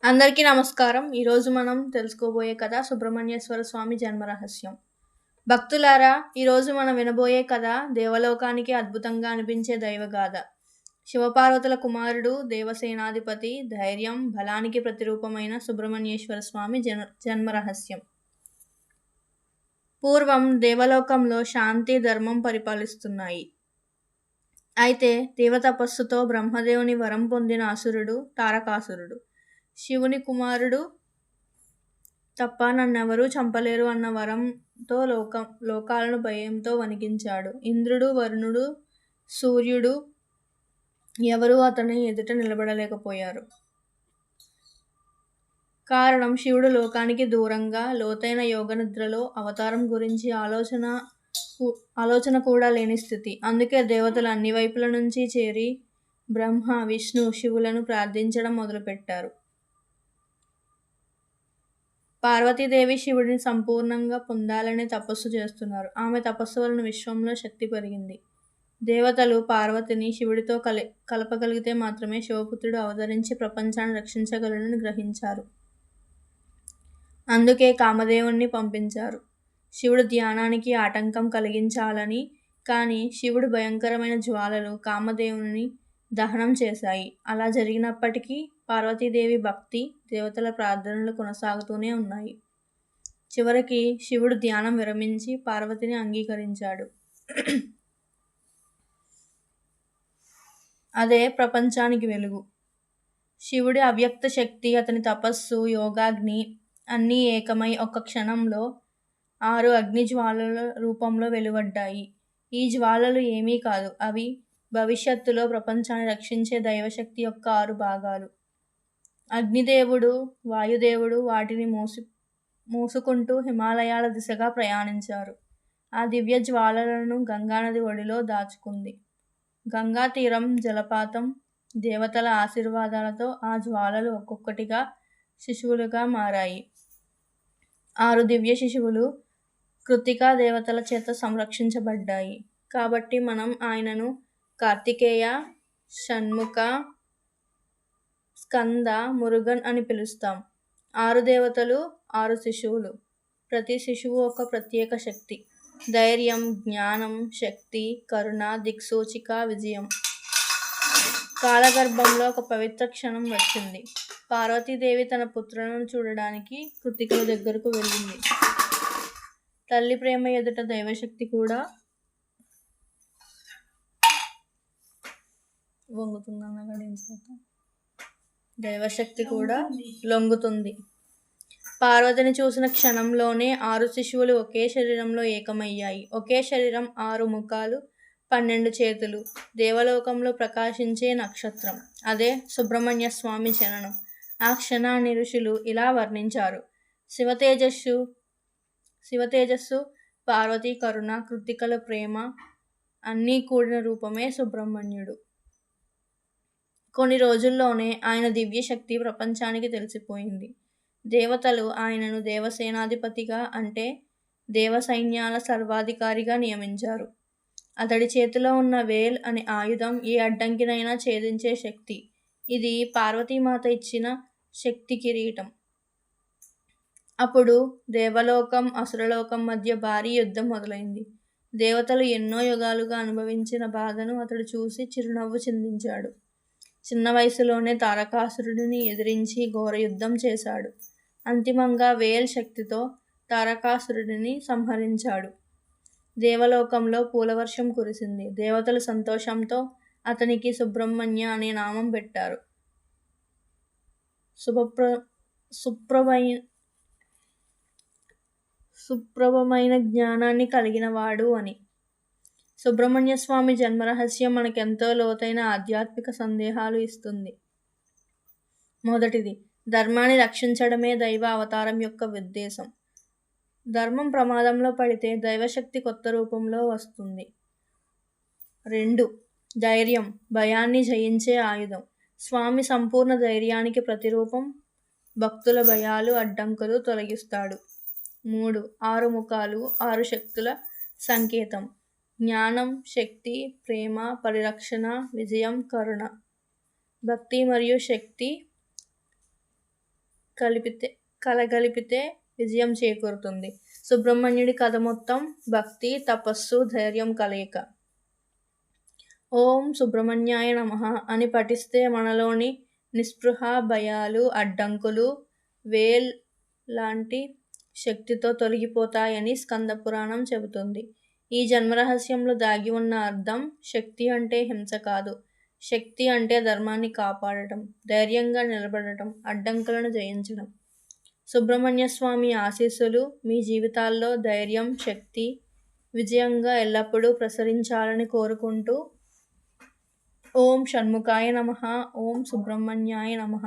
అందరికీ నమస్కారం. ఈరోజు మనం తెలుసుకోబోయే కథ సుబ్రహ్మణ్యేశ్వర స్వామి జన్మరహస్యం. భక్తులారా, ఈరోజు మనం వినబోయే కథ దేవలోకానికి అద్భుతంగా అనిపించే దైవగాథ. శివపార్వతుల కుమారుడు, దేవసేనాధిపతి, ధైర్యం, బలానికి ప్రతిరూపమైన సుబ్రహ్మణ్యేశ్వర స్వామి జన్మరహస్యం. పూర్వం దేవలోకంలో శాంతి, ధర్మం పరిపాలిస్తున్నాయి. అయితే దేవతపస్సుతో బ్రహ్మదేవుని వరం పొందిన అసురుడు తారకాసురుడు శివుని కుమారుడు తప్ప నన్నెవరూ చంపలేరు అన్న వరంతో లోకాలను భయంతో వణికించాడు. ఇంద్రుడు, వరుణుడు, సూర్యుడు ఎవరూ అతని ఎదుట నిలబడలేకపోయారు. కారణం, శివుడు లోకానికి దూరంగా లోతైన యోగనిద్రలో అవతారం గురించి ఆలోచన కూడా లేని స్థితి. అందుకే దేవతలు అన్ని వైపుల నుంచి చేరి బ్రహ్మ, విష్ణు, శివులను ప్రార్థించడం మొదలుపెట్టారు. పార్వతీదేవి శివుడిని సంపూర్ణంగా పొందాలనే తపస్సు చేస్తున్నారు. ఆమె తపస్సు వలన విశ్వంలో శక్తి పెరిగింది. దేవతలు పార్వతిని శివుడితో కలపగలిగితే మాత్రమే శివపుత్రుడు అవతరించి ప్రపంచాన్ని రక్షించగలడని గ్రహించారు. అందుకే కామదేవుణ్ణి పంపించారు, శివుడు ధ్యానానికి ఆటంకం కలిగించాలని. కానీ శివుడు భయంకరమైన జ్వాలలు కామదేవుని దహనం చేశాయి. అలా జరిగినప్పటికీ పార్వతీదేవి భక్తి, దేవతల ప్రార్థనలు కొనసాగుతూనే ఉన్నాయి. చివరికి శివుడు ధ్యానం విరమించి పార్వతిని అంగీకరించాడు. అదే ప్రపంచానికి వెలుగు. శివుడి అవ్యక్త శక్తి, అతని తపస్సు, యోగాగ్ని అన్నీ ఏకమై ఒక్క క్షణంలో 6 అగ్ని జ్వాలల రూపంలో వెలువడ్డాయి. ఈ జ్వాలలు ఏమీ కాదు, అవి భవిష్యత్తులో ప్రపంచాన్ని రక్షించే దైవశక్తి యొక్క 6 భాగాలు. అగ్నిదేవుడు, వాయుదేవుడు వాటిని మోసుకుంటూ హిమాలయాల దిశగా ప్రయాణించారు. ఆ దివ్య జ్వాలలను గంగానది ఒడిలో దాచుకుంది. గంగా తీరం జలపాతం. దేవతల ఆశీర్వాదాలతో ఆ జ్వాలలు ఒక్కొక్కటిగా శిశువులుగా మారాయి. 6 దివ్య శిశువులు కృత్తికా దేవతల చేత సంరక్షించబడ్డాయి. కాబట్టి మనం ఆయనను కార్తికేయ, షణ్ముఖ, స్కంద, మురుగన్ అని పిలుస్తాం. 6 దేవతలు, 6 శిశువులు. ప్రతి శిశువు ఒక ప్రత్యేక శక్తి. ధైర్యం, జ్ఞానం, శక్తి, కరుణ, దిక్సూచిక, విజయం. కాలగర్భంలో ఒక పవిత్ర క్షణం వచ్చింది. పార్వతీదేవి తన పుత్రులను చూడడానికి కృత్తికుల దగ్గరకు వెళ్ళింది. తల్లి ప్రేమ ఎదుట దైవశక్తి కూడా లొంగుతుంది. పార్వతిని చూసిన క్షణంలోనే 6 శిశువులు ఒకే శరీరంలో ఏకమయ్యాయి. ఒకే శరీరం, 6 ముఖాలు, 12 చేతులు. దేవలోకంలో ప్రకాశించే నక్షత్రం. అదే సుబ్రహ్మణ్య స్వామి జననం. ఆ క్షణాన్ని ఋషులు ఇలా వర్ణించారు: శివతేజస్సు, పార్వతీ కరుణ, కృత్తికల ప్రేమ అన్నీ కూడిన రూపమే సుబ్రహ్మణ్యుడు. కొన్ని రోజుల్లోనే ఆయన దివ్య శక్తి ప్రపంచానికి తెలిసిపోయింది. దేవతలు ఆయనను దేవసేనాధిపతిగా, అంటే దేవసైన్యాల సర్వాధికారిగా నియమించారు. అతడి చేతిలో ఉన్న వేల్ అనే ఆయుధం ఏ అడ్డంకినైనా ఛేదించే శక్తి. ఇది పార్వతీమాత ఇచ్చిన శక్తి కిరీటం. అప్పుడు దేవలోకం, అసురలోకం మధ్య భారీ యుద్ధం మొదలైంది. దేవతలు ఎన్నో యుగాలుగా అనుభవించిన బాధను అతడు చూసి చిరునవ్వు చిందించాడు. చిన్న వయసులోనే తారకాసురుడిని ఎదిరించి ఘోర యుద్ధం చేశాడు. అంతిమంగా వేల్ శక్తితో తారకాసురుడిని సంహరించాడు. దేవలోకంలో పూలవర్షం కురిసింది. దేవతలు సంతోషంతో అతనికి సుబ్రహ్మణ్య అనే నామం పెట్టారు. సుప్రభమైన జ్ఞానాన్ని కలిగినవాడు అని. సుబ్రహ్మణ్య స్వామి జన్మరహస్యం మనకెంతో లోతైన ఆధ్యాత్మిక సందేహాలు ఇస్తుంది. మొదటిది, ధర్మాన్ని రక్షించడమే దైవ అవతారం యొక్క ఉద్దేశం. ధర్మం ప్రమాదంలో పడితే దైవశక్తి కొత్త రూపంలో వస్తుంది. 2, ధైర్యం, భయాన్ని జయించే ఆయుధం. స్వామి సంపూర్ణ ధైర్యానికి ప్రతిరూపం. భక్తుల భయాలు, అడ్డంకులు తొలగిస్తాడు. 3, 6 ముఖాలు, 6 శక్తుల సంకేతం. జ్ఞానం, శక్తి, ప్రేమ, పరిరక్షణ, విజయం, కరుణ. భక్తి మరియు శక్తి కలగలిపితే విజయం చేకూరుతుంది. సుబ్రహ్మణ్యుడి కథ మొత్తం భక్తి, తపస్సు, ధైర్యం కలయిక. ఓం సుబ్రహ్మణ్యాయ నమః అని పఠిస్తే మనలోని నిస్పృహ, భయాలు, అడ్డంకులు వేల్ లాంటి శక్తితో తొలగిపోతాయని స్కందపురాణం చెబుతుంది. ఈ జన్మరహస్యంలో దాగి ఉన్న అర్థం శక్తి అంటే హింస కాదు. శక్తి అంటే ధర్మాన్ని కాపాడటం, ధైర్యంగా నిలబడటం, అడ్డంకులను జయించడం. సుబ్రహ్మణ్య స్వామి ఆశీస్సులు మీ జీవితాల్లో ధైర్యం, శక్తి, విజయంగా ఎల్లప్పుడూ ప్రసరించాలని కోరుకుంటూ ఓం షణ్ముఖాయ నమః. ఓం సుబ్రహ్మణ్యాయ నమః.